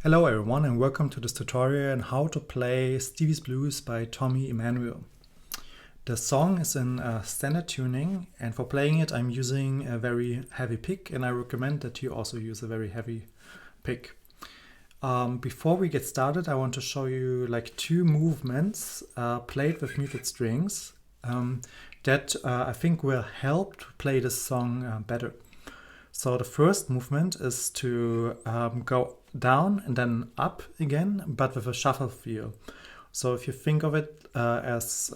Hello everyone and welcome to this tutorial on how to play Stevie's Blues by Emmanuel. The song is in standard tuning, and for playing it I'm using a very heavy pick, and I recommend that you also use a very heavy pick. Before we get started, I want to show you like two movements played with muted strings that I think will help to play this song better. So the first movement is to go down and then up again, but with a shuffle feel. So if you think of it as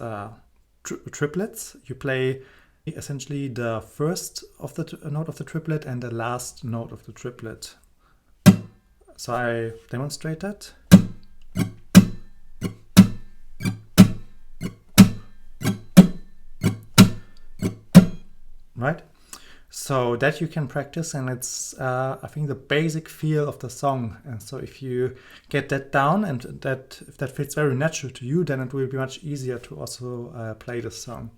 triplets, you play essentially the first of the note of the triplet and the last note of the triplet. So I demonstrate that. Right? So that you can practice, and it's I think the basic feel of the song. And so if you get that down, and if that fits very natural to you, then it will be much easier to also play the song.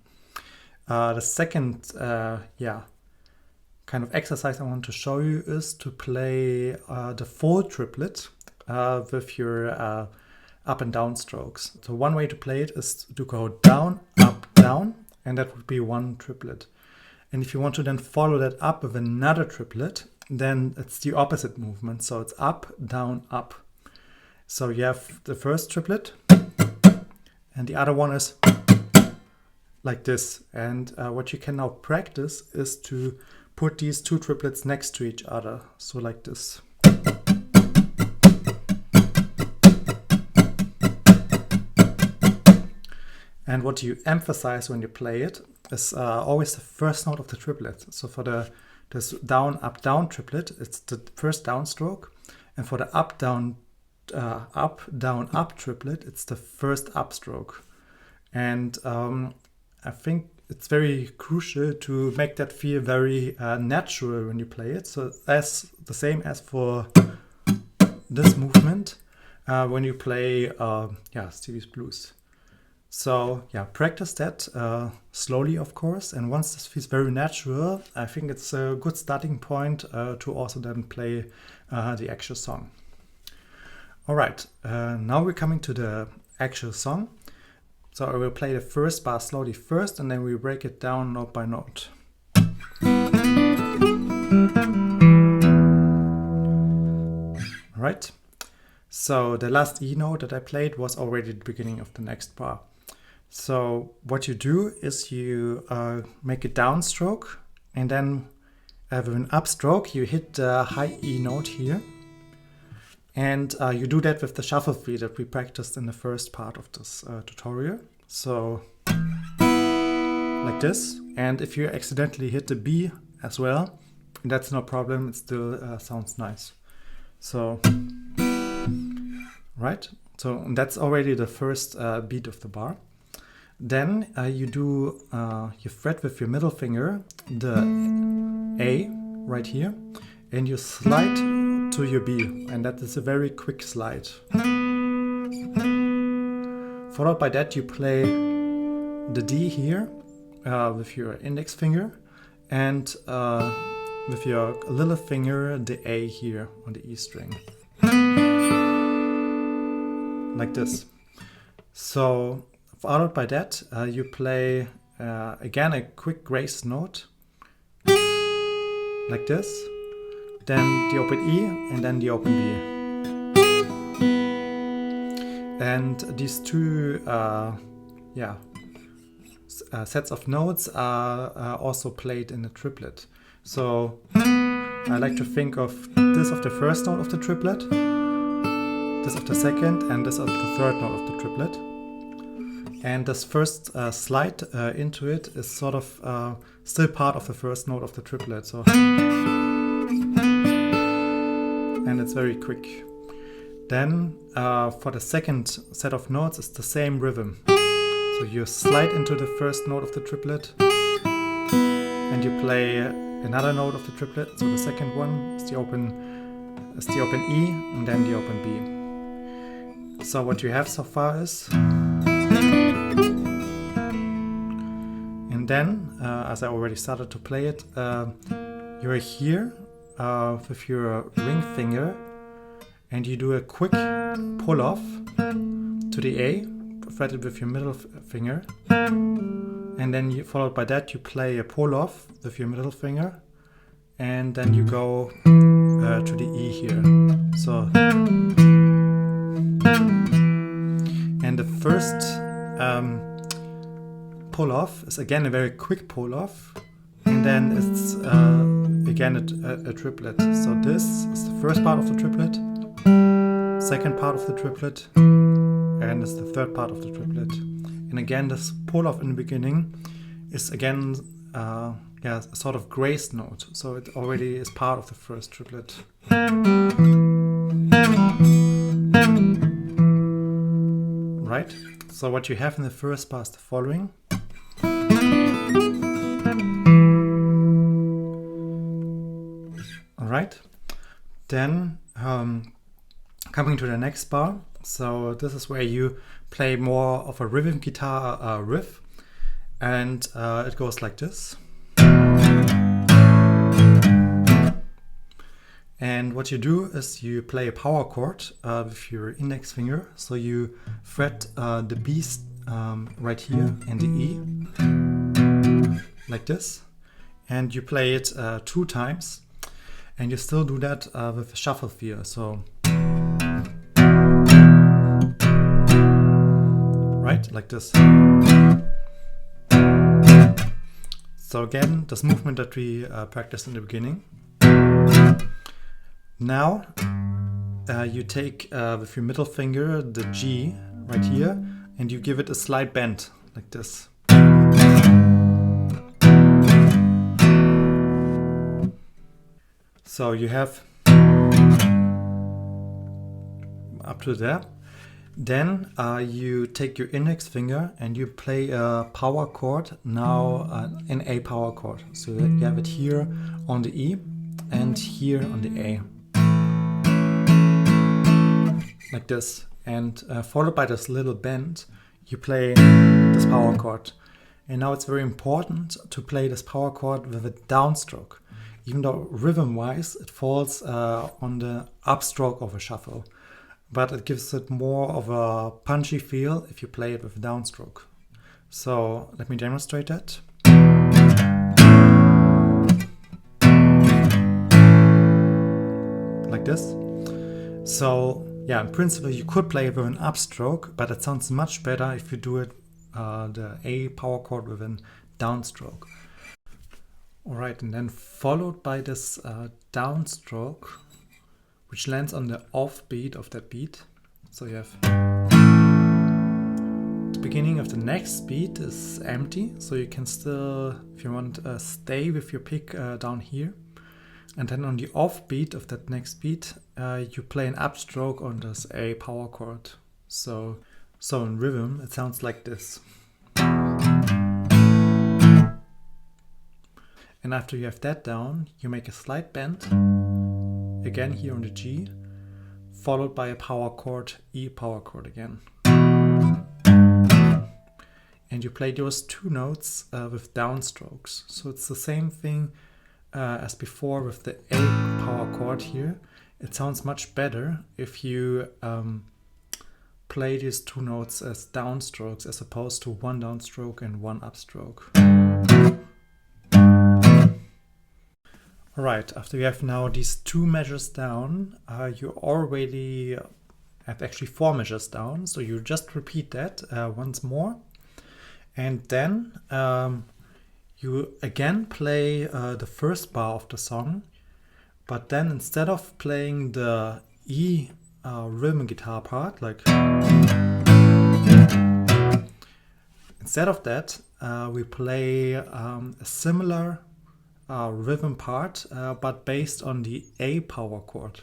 The second kind of exercise I want to show you is to play the full triplet with your up and down strokes. So one way to play it is to go down, and that would be one triplet. And if you want to then follow that up with another triplet, then it's the opposite movement. So it's up, down, up. So you have the first triplet, and the other one is like this. And what you can now practice is to put these two triplets next to each other. So like this. And what you emphasize when you play it is always the first note of the triplet. So for this down, up, down triplet, it's the first down stroke. And for the up, down, up triplet, it's the first up stroke. And I think it's very crucial to make that feel very natural when you play it. So that's the same as for this movement when you play Stevie's Blues. So yeah, practice that slowly, of course, and once this feels very natural, I think it's a good starting point to also then play the actual song. All right, now we're coming to the actual song. So I will play the first bar slowly first, and then we break it down note by note. All right, so the last E note that I played was already at the beginning of the next bar. So what you do is you make a downstroke, and then with an upstroke you hit the high E note here, and you do that with the shuffle feel that we practiced in the first part of this tutorial. So like this, and if you accidentally hit the B as well, that's no problem, it still sounds nice. So right, so that's already the first beat of the bar. Then you fret with your middle finger the A right here, and you slide to your B, and that is a very quick slide. Followed by that you play the D here with your index finger, and with your little finger the A here on the E string. Like this. So followed by that, you play again a quick grace note, like this, then the open E, and then the open B. And these two sets of notes are also played in a triplet. So I like to think of this of the first note of the triplet, this of the second, and this of the third note of the triplet. And this first slide into it is sort of still part of the first note of the triplet. So, and it's very quick. Then for the second set of notes, it's the same rhythm. So you slide into the first note of the triplet, and you play another note of the triplet. So the second one is the open E, and then the open B. So what you have so far is. And then, as I already started to play it, you're here with your ring finger, and you do a quick pull off to the A, fretted with your middle finger, and then followed by that you play a pull off with your middle finger, and then you go to the E here. So, and the first pull off is again a very quick pull off, and then it's again a triplet. So this is the first part of the triplet, second part of the triplet, and it's the third part of the triplet. And again, this pull off in the beginning is again a sort of grace note, so it already is part of the first triplet. Right? So what you have in the first part is the following. Alright, then coming to the next bar. So this is where you play more of a rhythm guitar riff, and it goes like this. And what you do is you play a power chord with your index finger. So you fret the B right here and the E like this, and you play it 2 times, and you still do that with a shuffle feel. So right, like this. So again, this movement that we practiced in the beginning. Now you take with your middle finger the G right here, and you give it a slight bend like this. So you have up to there. Then you take your index finger and you play a power chord, now an A power chord. So you have it here on the E and here on the A. Like this. And followed by this little bend, you play this power chord. And now it's very important to play this power chord with a downstroke. Even though rhythm-wise it falls on the upstroke of a shuffle. But it gives it more of a punchy feel if you play it with a downstroke. So let me demonstrate that. Like this. So yeah, in principle you could play it with an upstroke, but it sounds much better if you do it the A power chord with a downstroke. Alright, and then followed by this downstroke, which lands on the off beat of that beat. So you have the beginning of the next beat is empty, so you can still, if you want, stay with your pick down here. And then on the off beat of that next beat, you play an upstroke on this A power chord. So in rhythm, it sounds like this. And after you have that down, you make a slight bend, again here on the G, followed by a power chord, E power chord again. And you play those 2 notes with downstrokes. So it's the same thing as before with the A power chord here. It sounds much better if you play these 2 notes as downstrokes as opposed to 1 downstroke and 1 upstroke. Alright, after you have now these 2 measures down, you already have actually 4 measures down, so you just repeat that once more. And then you again play the first bar of the song, but then instead of playing the E rhythm guitar part, like instead of that, we play a similar rhythm part, but based on the A power chord.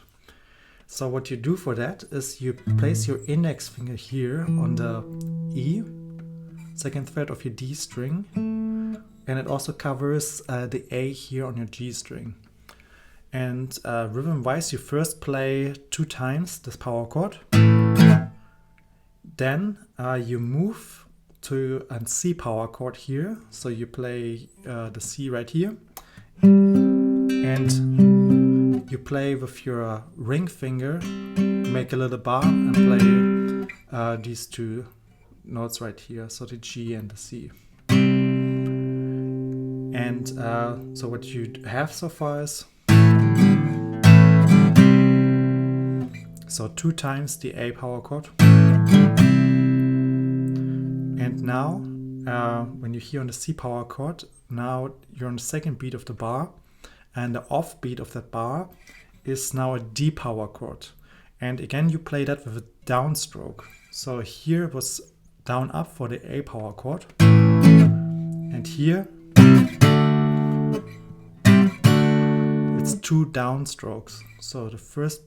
So what you do for that is you place your index finger here on the E, 2nd fret of your D string, and it also covers the A here on your G string. And rhythm-wise, you first play 2 times this power chord, then you move to a C power chord here, so you play the C right here, and you play with your ring finger make a little bar and play these two notes right here, so the G and the C. And so what you have so far is so 2 times the A power chord. And now when you hear on the C power chord, now you're on the second beat of the bar, and the off beat of that bar is now a D power chord. And again, you play that with a downstroke. So here it was down up for the A power chord, and here it's 2 downstrokes. So the first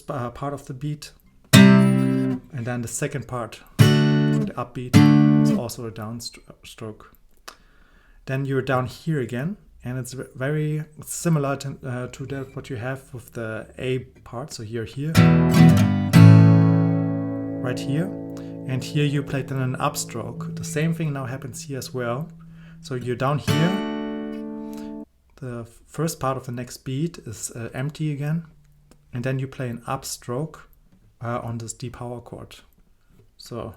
part of the beat, and then the second part, the upbeat, is also a downstroke. Then you're down here again, and it's very similar to that what you have with the A part. So you're here, right here, and here you played then an upstroke. The same thing now happens here as well. So you're down here, the first part of the next beat is empty again, and then you play an upstroke on this D power chord. So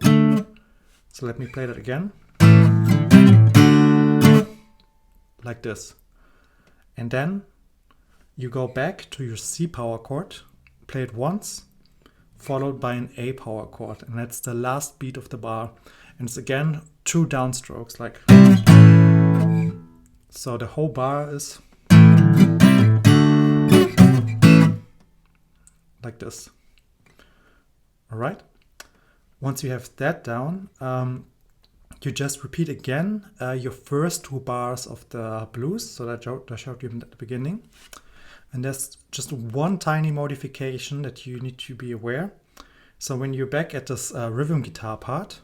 let me play that again. Like this. And then you go back to your C power chord, play it once, followed by an A power chord, and that's the last beat of the bar. And it's again 2 downstrokes, like so. The whole bar is like this. All right. Once you have that down, you just repeat again your first 2 bars of the blues, so that I showed you at the beginning. And there's just one tiny modification that you need to be aware. So when you're back at this rhythm guitar part,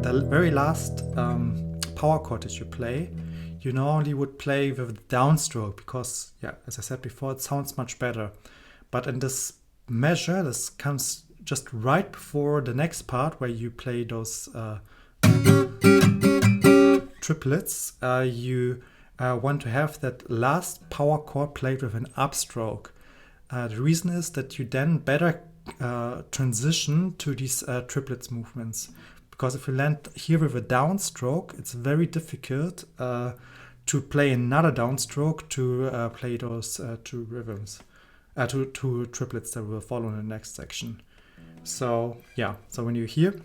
the very last power chord that you play, you normally would play with the downstroke because, yeah, as I said before, it sounds much better. But in this measure, this comes just right before the next part where you play those triplets. You want to have that last power chord played with an upstroke. The reason is that you then better transition to these triplets movements. Because if you land here with a downstroke, it's very difficult to play another downstroke to play those 2 rhythms, two triplets that will follow in the next section. So yeah, so when you're here,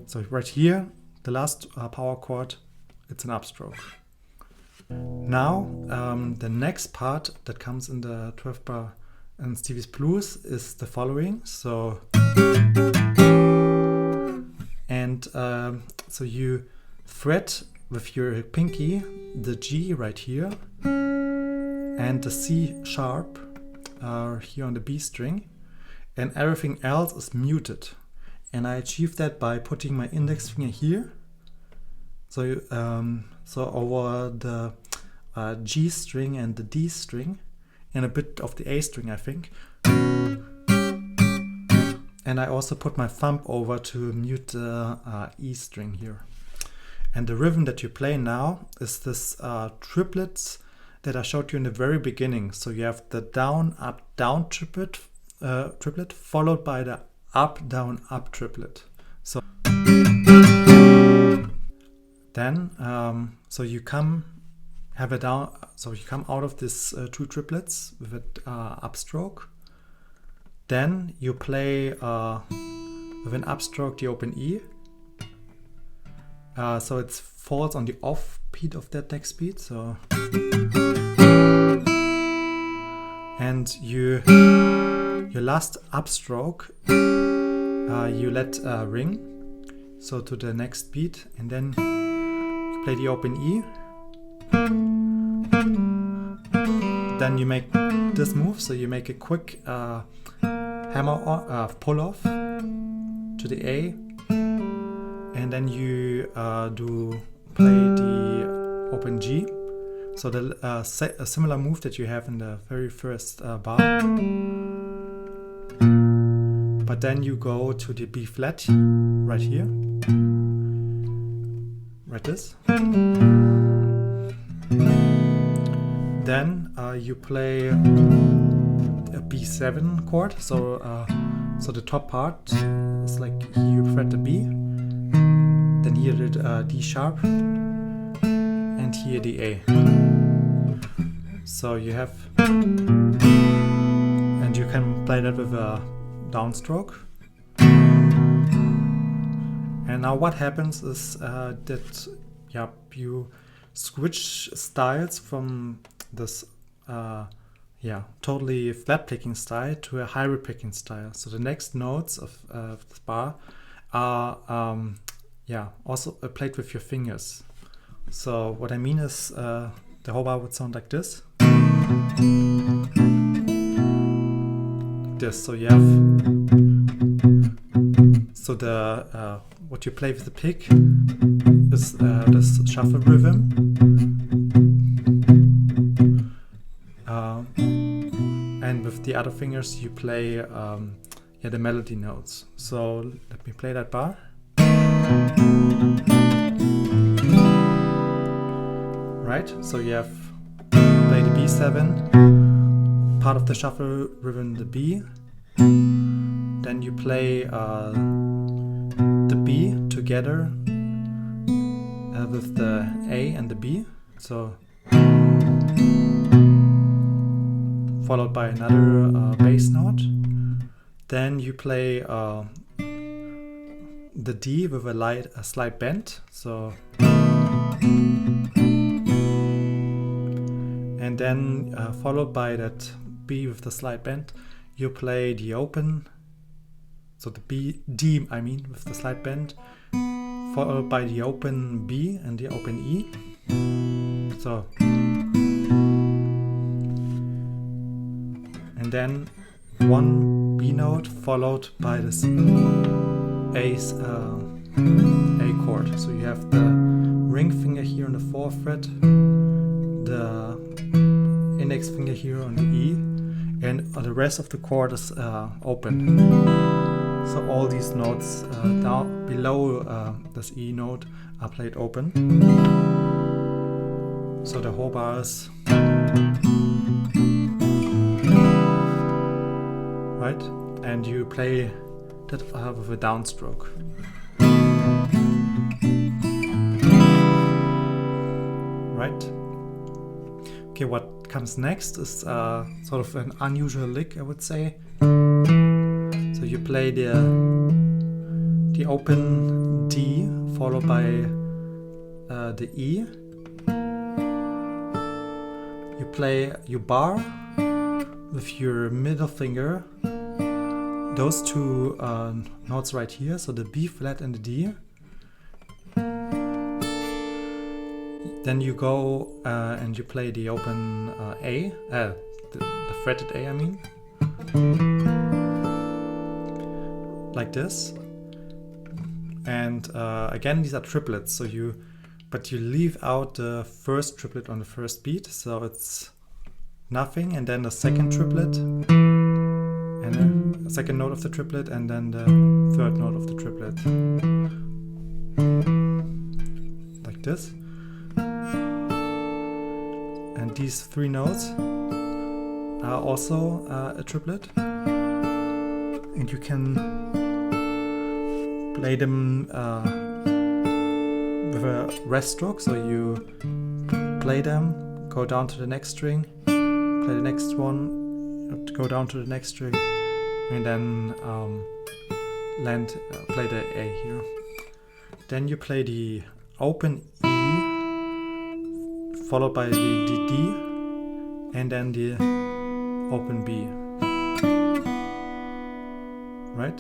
so right here, the last power chord, it's an upstroke. Now the next part that comes in the 12 bar and Stevie's Blues is the following. So so you fret with your pinky the G right here and the C sharp here on the B string, and everything else is muted. And I achieve that by putting my index finger here, so over the G string and the D string, and a bit of the A string, I think. And I also put my thumb over to mute the E string here. And the rhythm that you play now is this triplets that I showed you in the very beginning. So you have the down, up, down triplet followed by the up, down, up triplet. So then, so you come have a down. So you come out of this 2 triplets with an upstroke. Then you play with an upstroke the open E. So it falls on the off beat of that next beat. So and your last upstroke you let ring, so to the next beat, and then you play the open E. Then you make this move, so you make a quick hammer pull off to the A, and then you do play the open G. So a similar move that you have in the very first bar, but then you go to the B flat right here, right this. Then you play a B7 chord, so the top part is like here you fret the B, then here the D sharp, and here the A. So you have, and you can play that with a downstroke. And now what happens is that you switch styles from this totally flat picking style to a hybrid picking style. So the next notes of this bar are also played with your fingers. So what I mean is the whole bar would sound like this. So you have, so the what you play with the pick is this shuffle rhythm, and with the other fingers you play the melody notes. So let me play that bar. Right, so you have play the B7, part of the shuffle rhythm the B, then you play the B together with the A and the B, so followed by another bass note. Then you play the D with a slight bend, so, and then followed by that B with the slight bend, you play the open, so the D with the slight bend, followed by the open B and the open E. So, and then one B note followed by this A chord. So you have the ring finger here on the 4th fret, the index finger here on the E, and the rest of the chord is open. So all these notes down below this E note are played open. So the whole bar is right, and you play that with a downstroke. Right. Okay, what comes next is sort of an unusual lick, I would say. So you play the open D followed by the E. You bar with your middle finger those two notes right here, so the B flat and the D. Then you go and you play the open A, the fretted A, I mean. Like this. And again, these are triplets, so but you leave out the first triplet on the first beat, so it's nothing, and then the second triplet, and then the second note of the triplet, and then the third note of the triplet. Like this. And these three notes are also a triplet, and you can play them with a rest stroke, so you play them, go down to the next string, play the next one, go down to the next string, and then play the A here. Then you play the open E followed by the D, and then the open B. Right?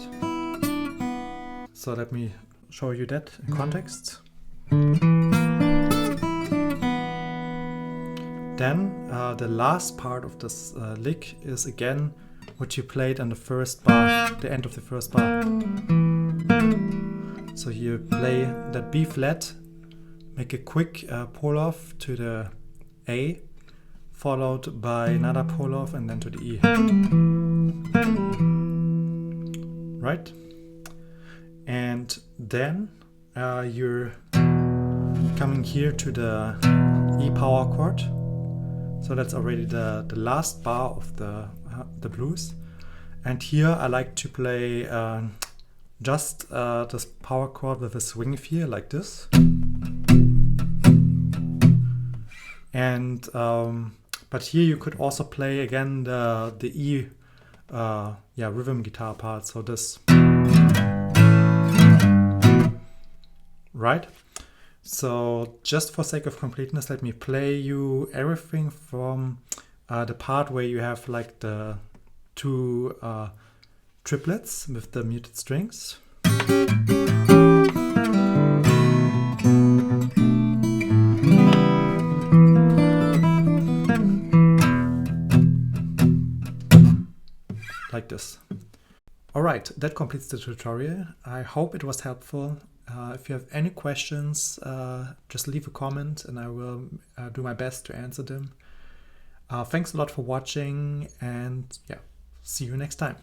So let me show you that in context. Then the last part of this lick is again what you played on the first bar, the end of the first bar. So you play that B flat, make a quick pull off to the A, followed by another pull off and then to the E. Right? And then you're coming here to the E power chord. So that's already the last bar of the blues. And here I like to play just this power chord with a swing feel like this. And but here you could also play again the E rhythm guitar part. So this, right? So just for sake of completeness, let me play you everything from the part where you have like the two triplets with the muted strings. Like this. Alright, that completes the tutorial. I hope it was helpful. If you have any questions, just leave a comment and I will do my best to answer them. Thanks a lot for watching, and yeah, see you next time.